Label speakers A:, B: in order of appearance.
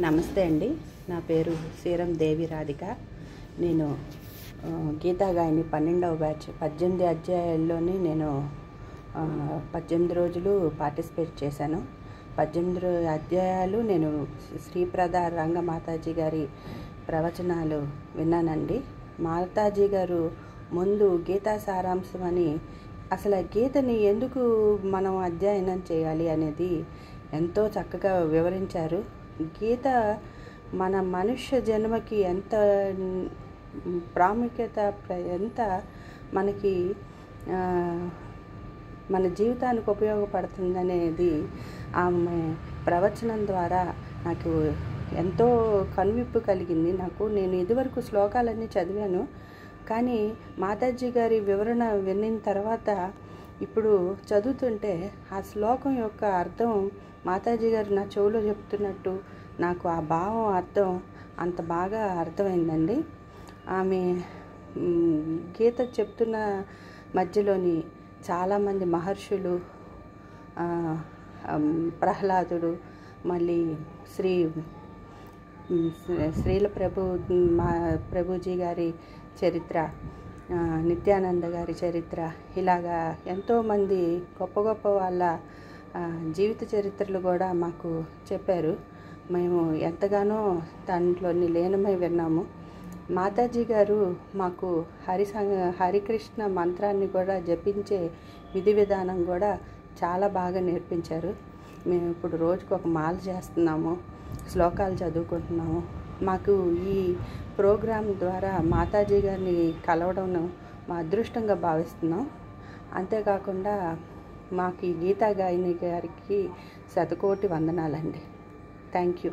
A: నమస్తే అండి. నా పేరు శ్రీరం దేవి రాధిక. నేను గీతా గాయని 12వ బ్యాచ్ 18 అధ్యాయాల్లోని నేను 18 రోజులు పార్టిసిపేట్ చేశాను. 18 అధ్యాయాలు నేను శ్రీప్రద రంగమాతాజీ గారి ప్రవచనాలు విన్నానండి. మాతాజీ గారు ముందు గీతా సారాంశం అని, అసలు గీతని ఎందుకు మనం అధ్యయనం చేయాలి అనేది ఎంతో చక్కగా వివరించారు. గీత మన మనుష్య జన్మకి ఎంత ప్రాముఖ్యత, ఎంత మనకి మన జీవితానికి ఉపయోగపడుతుందనేది ఆమె ప్రవచనం ద్వారా నాకు ఎంతో కనువిప్పు కలిగింది. నేను ఇదివరకు శ్లోకాలన్నీ చదివాను, కానీ మాతాజీ గారి వివరణ విన్న తర్వాత ఇప్పుడు చదువుతుంటే ఆ శ్లోకం యొక్క అర్థం మాతాజీ గారు నా చెవులో చెప్తున్నట్టు నాకు ఆ భావం అర్థం అంత బాగా అర్థమైందండి. ఆమె గీత చెప్తున్న మధ్యలోని చాలామంది మహర్షులు, ప్రహ్లాదుడు, మళ్ళీ శ్రీల ప్రభుజీ గారి చరిత్ర, నిత్యానంద గారి చరిత్ర, ఇలాగా ఎంతోమంది గొప్ప గొప్ప వాళ్ళ జీవిత చరిత్రలు కూడా మాకు చెప్పారు. మేము ఎంతగానో దాంట్లోని లీనమై విన్నాము. మాతాజీ గారు మాకు హరికృష్ణ మంత్రాన్ని కూడా జపించే విధి విధానం కూడా చాలా బాగా నేర్పించారు. మేము ఇప్పుడు రోజుకు ఒక మాల చేస్తున్నాము, శ్లోకాలు చదువుకుంటున్నాము. మాకు ఈ ప్రోగ్రాం ద్వారా మాతాజీ గారిని కలవడం మా అదృష్టంగా భావిస్తున్నాం. అంతేకాకుండా మాకు ఈ గీతా గాయని గారికి శతకోటి వందనాలండి. Thank you.